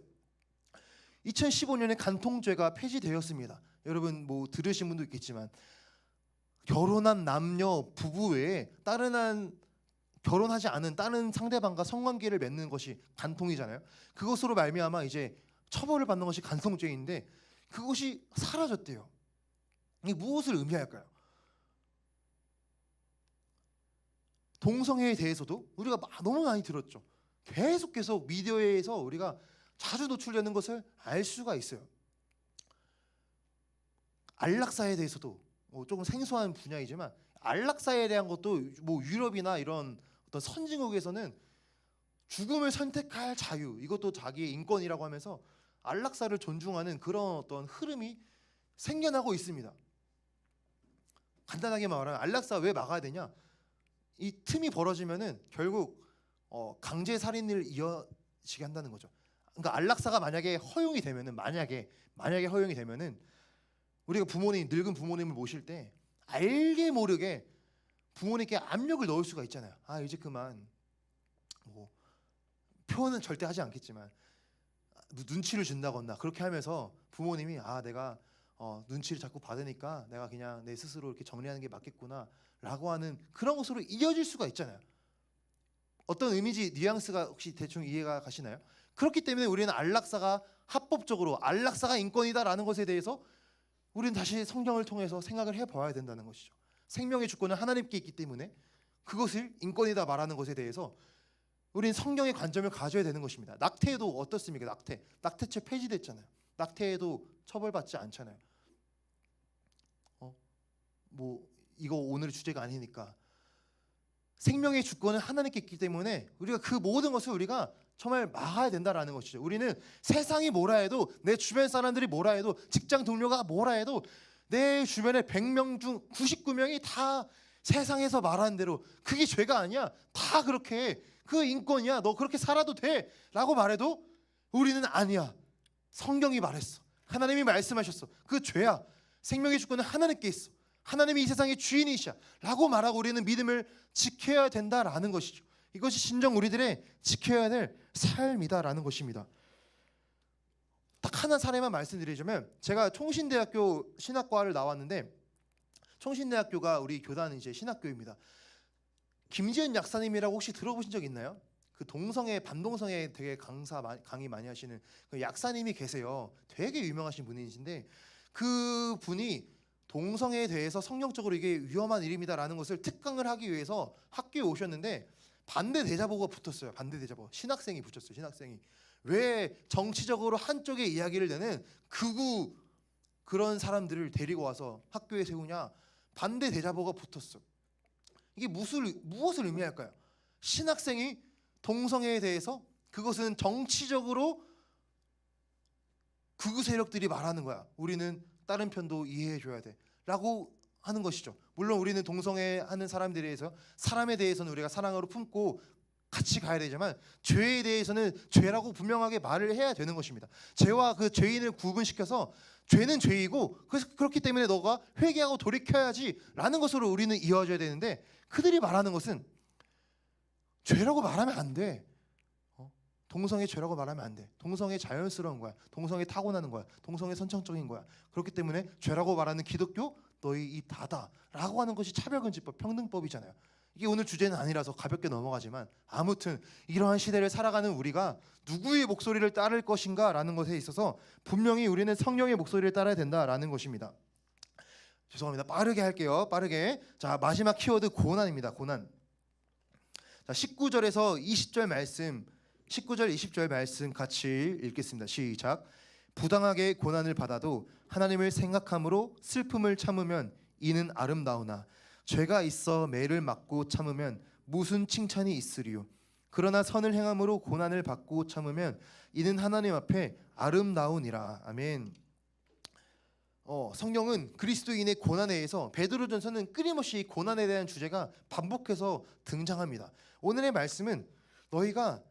2015년에 간통죄가 폐지되었습니다. 여러분 들으신 분도 있겠지만, 결혼한 남녀 부부 외에 결혼하지 않은 다른 상대방과 성관계를 맺는 것이 간통이잖아요. 그것으로 말미암아 이제 처벌을 받는 것이 간통죄인데 그것이 사라졌대요. 이게 무엇을 의미할까요? 동성애에 대해서도 우리가 너무 많이 들었죠. 계속 미디어에서 우리가 자주 노출되는 것을 알 수가 있어요. 안락사에 대해서도 조금 생소한 분야이지만, 안락사에 대한 것도 유럽이나 이런 어떤 선진국에서는 죽음을 선택할 자유, 이것도 자기의 인권이라고 하면서 안락사를 존중하는 그런 어떤 흐름이 생겨나고 있습니다. 간단하게 말하면 안락사 왜 막아야 되냐? 이 틈이 벌어지면은 결국 강제 살인을 이어지게 한다는 거죠. 그러니까 안락사가 만약에 허용이 되면은 만약에 허용이 되면은 우리가 늙은 부모님을 모실 때 알게 모르게 부모님께 압력을 넣을 수가 있잖아요. 아, 이제 그만. 뭐 표현은 절대 하지 않겠지만 눈치를 준다거나 그렇게 하면서 부모님이 내가 눈치를 자꾸 받으니까 내가 그냥 내 스스로 이렇게 정리하는 게 맞겠구나 라고 하는 그런 것으로 이어질 수가 있잖아요. 어떤 의미지 뉘앙스가 혹시 대충 이해가 가시나요? 그렇기 때문에 우리는 안락사가 합법적으로 안락사가 인권이다라는 것에 대해서 우리는 다시 성경을 통해서 생각을 해봐야 된다는 것이죠. 생명의 주권은 하나님께 있기 때문에 그것을 인권이다 말하는 것에 대해서 우리는 성경의 관점을 가져야 되는 것입니다. 낙태도 어떻습니까? 낙태죄 폐지됐잖아요. 낙태도 처벌받지 않잖아요. 뭐 이거 오늘의 주제가 아니니까 생명의 주권은 하나님께 있기 때문에 우리가 그 모든 것을 우리가 정말 막아야 된다라는 것이죠. 우리는 세상이 뭐라 해도, 내 주변 사람들이 뭐라 해도, 직장 동료가 뭐라 해도 내 주변에 100명 중 99명이 다 세상에서 말하는 대로 그게 죄가 아니야, 다 그렇게 해, 그 인권이야, 너 그렇게 살아도 돼 라고 말해도 우리는 아니야, 성경이 말했어, 하나님이 말씀하셨어, 그 죄야, 생명의 주권은 하나님께 있어, 하나님이 이 세상의 주인이시야 라고 말하고 우리는 믿음을 지켜야 된다라는 것이죠. 이것이 진정 우리들의 지켜야 될 삶이다라는 것입니다. 딱 하나 사례만 말씀드리자면, 제가 총신대학교 신학과를 나왔는데, 총신대학교가 우리 교단 이제 신학교입니다. 김지연 약사님이라고 혹시 들어보신 적 있나요? 그 반동성에 되게 강의 많이 하시는 그 약사님이 계세요. 되게 유명하신 분이신데, 그 분이 동성애에 대해서 성경적으로 이게 위험한 일입니다라는 것을 특강을 하기 위해서 학교에 오셨는데 반대 대자보가 붙었어요. 반대 대자보. 신학생이 붙였어요. 신학생이. 왜 정치적으로 한쪽의 이야기를 내는 극우 그런 사람들을 데리고 와서 학교에 세우냐? 반대 대자보가 붙었어. 이게 무엇을 의미할까요? 신학생이 동성애에 대해서 그것은 정치적으로 극우 세력들이 말하는 거야. 우리는 다른 편도 이해해 줘야 돼 라고 하는 것이죠. 물론 우리는 동성애 하는 사람들에 대해서, 사람에 대해서는 우리가 사랑으로 품고 같이 가야 되지만 죄에 대해서는 죄라고 분명하게 말을 해야 되는 것입니다. 죄와 그 죄인을 구분시켜서 죄는 죄이고 그렇기 때문에 너가 회개하고 돌이켜야지 라는 것으로 우리는 이어져야 되는데, 그들이 말하는 것은 죄라고 말하면 안 돼. 동성애 죄라고 말하면 안 돼. 동성애 자연스러운 거야. 동성애 타고나는 거야. 동성애 선천적인 거야. 그렇기 때문에 죄라고 말하는 기독교 너희 이 다다 라고 하는 것이 차별금지법, 평등법이잖아요. 이게 오늘 주제는 아니라서 가볍게 넘어가지만, 아무튼 이러한 시대를 살아가는 우리가 누구의 목소리를 따를 것인가 라는 것에 있어서 분명히 우리는 성령의 목소리를 따라야 된다라는 것입니다. 죄송합니다. 빠르게 할게요. 빠르게. 자, 마지막 키워드 고난입니다. 고난. 자, 19절에서 20절 말씀, 19절 20절 말씀 같이 읽겠습니다. 시작. 부당하게 고난을 받아도 하나님을 생각함으로 슬픔을 참으면 이는 아름다우나 죄가 있어 매를 맞고 참으면 무슨 칭찬이 있으리요. 그러나 선을 행함으로 고난을 받고 참으면 이는 하나님 앞에 아름다우니라. 아멘. 성경은 그리스도인의 고난에 대해서, 베드로전서는 끊임없이 고난에 대한 주제가 반복해서 등장합니다. 오늘의 말씀은 너희가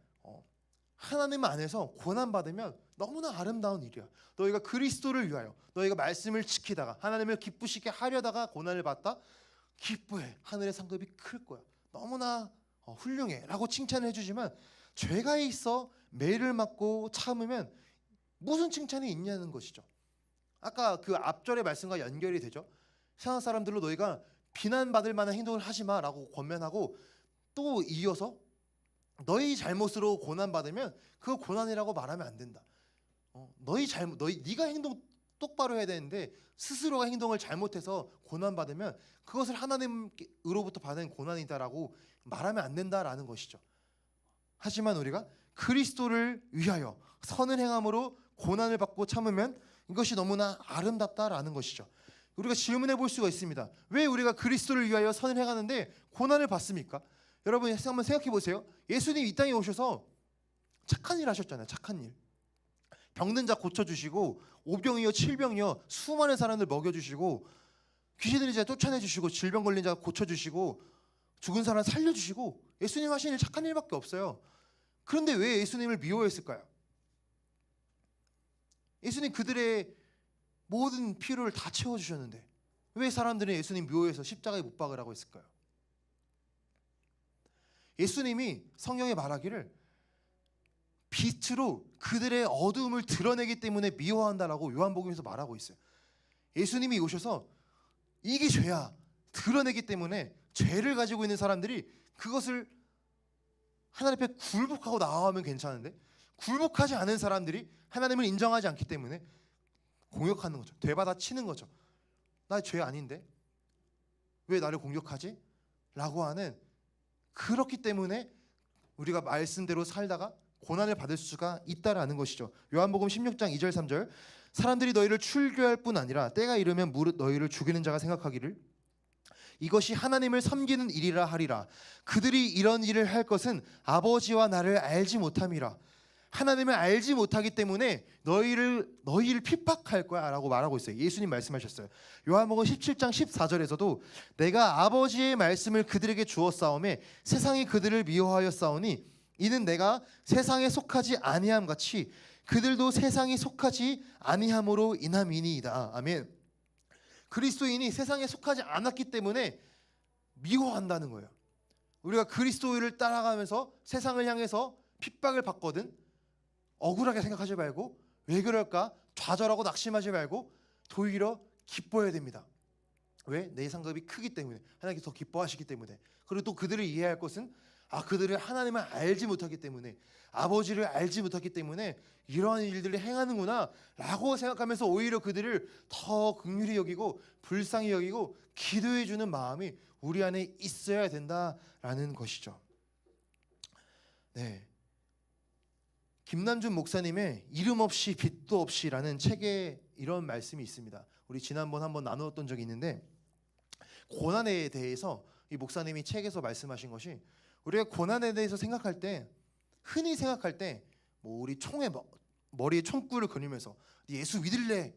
하나님 안에서 고난받으면 너무나 아름다운 일이야. 너희가 그리스도를 위하여, 너희가 말씀을 지키다가 하나님을 기쁘시게 하려다가 고난을 받다, 기뻐해. 하늘의 상급이 클 거야. 너무나 훌륭해 라고 칭찬을 해주지만, 죄가 있어 매를 맞고 참으면 무슨 칭찬이 있냐는 것이죠. 아까 그 앞절의 말씀과 연결이 되죠. 세상 사람들로 너희가 비난받을 만한 행동을 하지 마라고 권면하고, 또 이어서 너희 잘못으로 고난받으면 그거 고난이라고 말하면 안 된다. 네가 행동 똑바로 해야 되는데 스스로가 행동을 잘못해서 고난받으면 그것을 하나님으로부터 받은 고난이다라고 말하면 안 된다라는 것이죠. 하지만 우리가 그리스도를 위하여 선을 행함으로 고난을 받고 참으면 이것이 너무나 아름답다라는 것이죠. 우리가 질문해 볼 수가 있습니다. 왜 우리가 그리스도를 위하여 선을 행하는데 고난을 받습니까? 여러분 한번 생각해 보세요. 예수님 이 땅에 오셔서 착한 일 하셨잖아요. 착한 일. 병든 자 고쳐주시고 오병이어 칠병이어 수많은 사람들 먹여주시고 귀신들이 이제 쫓아내주시고 질병 걸린 자 고쳐주시고 죽은 사람 살려주시고 예수님 하신 일 착한 일밖에 없어요. 그런데 왜 예수님을 미워했을까요? 예수님 그들의 모든 필요를 다 채워주셨는데 왜 사람들은 예수님 미워해서 십자가에 못 박으라고 했을까요? 예수님이 성경에 말하기를 빛으로 그들의 어두움을 드러내기 때문에 미워한다라고 요한복음에서 말하고 있어요. 예수님이 오셔서 이게 죄야 드러내기 때문에 죄를 가지고 있는 사람들이 그것을 하나님 앞에 굴복하고 나아가면 괜찮은데 굴복하지 않은 사람들이 하나님을 인정하지 않기 때문에 공격하는 거죠. 되받아치는 거죠. 나 죄 아닌데 왜 나를 공격하지? 라고 하는, 그렇기 때문에 우리가 말씀대로 살다가 고난을 받을 수가 있다라는 것이죠. 요한복음 16장 2절 3절 사람들이 너희를 출교할 뿐 아니라 때가 이르면 무릇 너희를 죽이는 자가 생각하기를 이것이 하나님을 섬기는 일이라 하리라. 그들이 이런 일을 할 것은 아버지와 나를 알지 못함이라. 하나님을 알지 못하기 때문에 너희를 핍박할 거야 라고 말하고 있어요. 예수님 말씀하셨어요. 요한복음 17장 14절에서도 내가 아버지의 말씀을 그들에게 주었사오매 세상이 그들을 미워하였사오니 이는 내가 세상에 속하지 아니함 같이 그들도 세상이 속하지 아니함으로 인함이니이다. 아멘. 그리스도인이 세상에 속하지 않았기 때문에 미워한다는 거예요. 우리가 그리스도를 따라가면서 세상을 향해서 핍박을 받거든 억울하게 생각하지 말고 왜 그럴까 좌절하고 낙심하지 말고 오히려 기뻐해야 됩니다. 왜? 내 상급이 크기 때문에, 하나님께서 더 기뻐하시기 때문에. 그리고 또 그들을 이해할 것은 그들을 하나님을 알지 못하기 때문에, 아버지를 알지 못하기 때문에 이러한 일들을 행하는구나 라고 생각하면서 오히려 그들을 더 긍휼히 여기고 불쌍히 여기고 기도해 주는 마음이 우리 안에 있어야 된다라는 것이죠. 네. 김남준 목사님의 이름 없이 빛도 없이라는 책에 이런 말씀이 있습니다. 우리 지난번 한번 나누었던 적이 있는데, 고난에 대해서 이 목사님이 책에서 말씀하신 것이, 우리가 고난에 대해서 생각할 때, 흔히 생각할 때 뭐 우리 총에 머리에 총구를 그리면서 예수 믿을래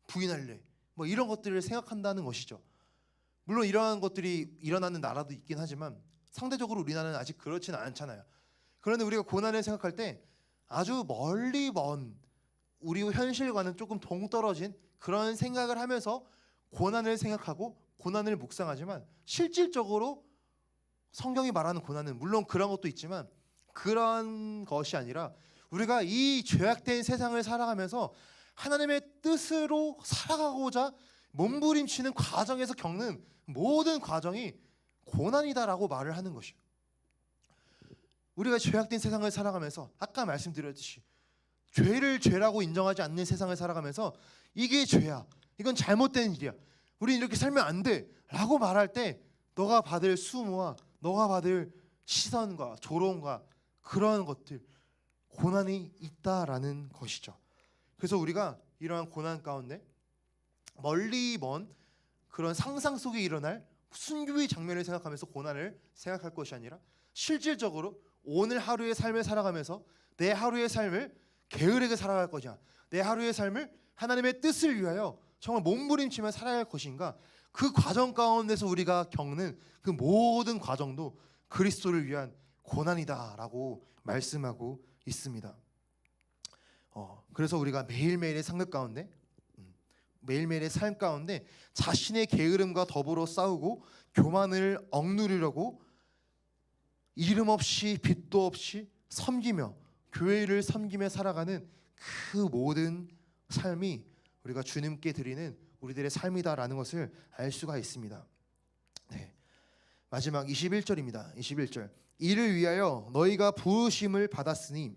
부인할래 뭐 이런 것들을 생각한다는 것이죠. 물론 이러한 것들이 일어나는 나라도 있긴 하지만 상대적으로 우리나라는 아직 그렇지는 않잖아요. 그런데 우리가 고난을 생각할 때 아주 멀리 먼 우리 현실과는 조금 동떨어진 그런 생각을 하면서 고난을 생각하고 고난을 묵상하지만, 실질적으로 성경이 말하는 고난은 물론 그런 것도 있지만 그런 것이 아니라 우리가 이 죄악된 세상을 살아가면서 하나님의 뜻으로 살아가고자 몸부림치는 과정에서 겪는 모든 과정이 고난이다라고 말을 하는 것이에요. 우리가 죄악된 세상을 살아가면서 아까 말씀드렸듯이 죄를 죄라고 인정하지 않는 세상을 살아가면서 이게 죄야, 이건 잘못된 일이야, 우린 이렇게 살면 안 돼 라고 말할 때 너가 받을 수모와 너가 받을 시선과 조롱과 그런 것들, 고난이 있다라는 것이죠. 그래서 우리가 이러한 고난 가운데 멀리 먼 그런 상상 속에 일어날 순교의 장면을 생각하면서 고난을 생각할 것이 아니라 실질적으로 오늘 하루의 삶을 살아가면서 내 하루의 삶을 게으르게 살아갈 것이냐, 내 하루의 삶을 하나님의 뜻을 위하여 정말 몸부림치며 살아야 할 것인가, 그 과정 가운데서 우리가 겪는 그 모든 과정도 그리스도를 위한 고난이다라고 말씀하고 있습니다. 그래서 우리가 매일매일의 상급 가운데, 매일매일의 삶 가운데 자신의 게으름과 더불어 싸우고 교만을 억누르려고 이름 없이 빛도 없이 섬기며 교회를 섬기며 살아가는 그 모든 삶이 우리가 주님께 드리는 우리들의 삶이다라는 것을 알 수가 있습니다. 네. 마지막 21절입니다. 21절. 이를 위하여 너희가 부르심을 받았으니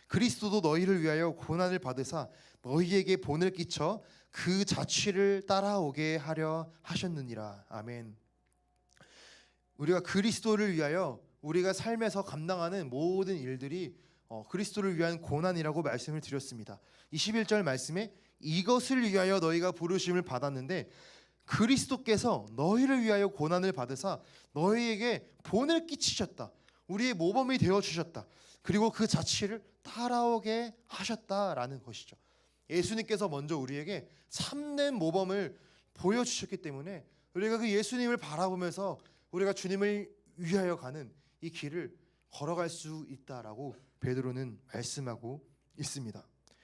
그리스도도 너희를 위하여 고난을 받으사 너희에게 본을 끼쳐 그 자취를 따라오게 하려 하셨느니라. 아멘. 우리가 그리스도를 위하여 우리가 삶에서 감당하는 모든 일들이 그리스도를 위한 고난이라고 말씀을 드렸습니다. 21절 말씀에 이것을 위하여 너희가 부르심을 받았는데, 그리스도께서 너희를 위하여 고난을 받으사 너희에게 본을 끼치셨다. 우리의 모범이 되어 주셨다. 그리고 그 자취를 따라오게 하셨다라는 것이죠. 예수님께서 먼저 우리에게 참된 모범을 보여주셨기 때문에 우리가 그 예수님을 바라보면서 우리가 주님을 위하여 가는 이 길을 걸어갈 수 있다라고 베드로는 말씀하고 있습니다.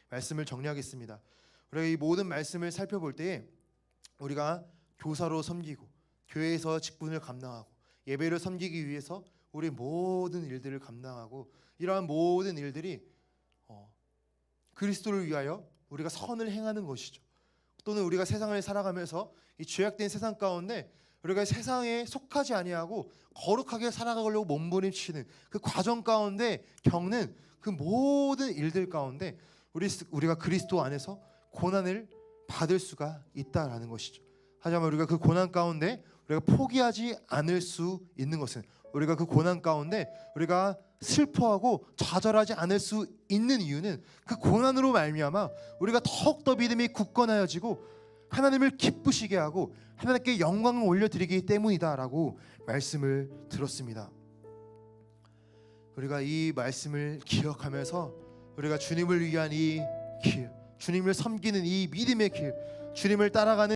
말씀을 정리하겠습니다. 우리가 이 모든 말씀을 살펴볼 때에 우리가 교사로 섬기고 교회에서 직분을 감당하고 예배를 섬기기 위해서 우리 모든 일들을 감당하고 이러한 모든 일들이 그리스도를 위하여 우리가 선을 행하는 것이죠. 또는 우리가 세상을 살아가면서 이 죄악된 세상 가운데 우리가 세상에 속하지 아니하고 거룩하게 살아가려고 몸부림치는 그 과정 가운데 겪는 그 모든 일들 가운데 우리가 그리스도 안에서 고난을 받을 수가 있다라는 것이죠. 하지만 우리가 그 고난 가운데 우리가 포기하지 않을 수 있는 것은 우리가 그 고난 가운데 우리가 슬퍼하고 좌절하지 않을 수 있는 이유는 그 고난으로 말미암아 우리가 더욱더 믿음이 굳건하여지고 하나님을 기쁘시게 하고 하나님께 영광을 올려드리기 때문이다라고 말씀을 들었습니다. 우리가 이 말씀을 기억하면서 우리가 주님을 위한 이 길, 주님을 섬기는 이 믿음의 길, 주님을 따라가는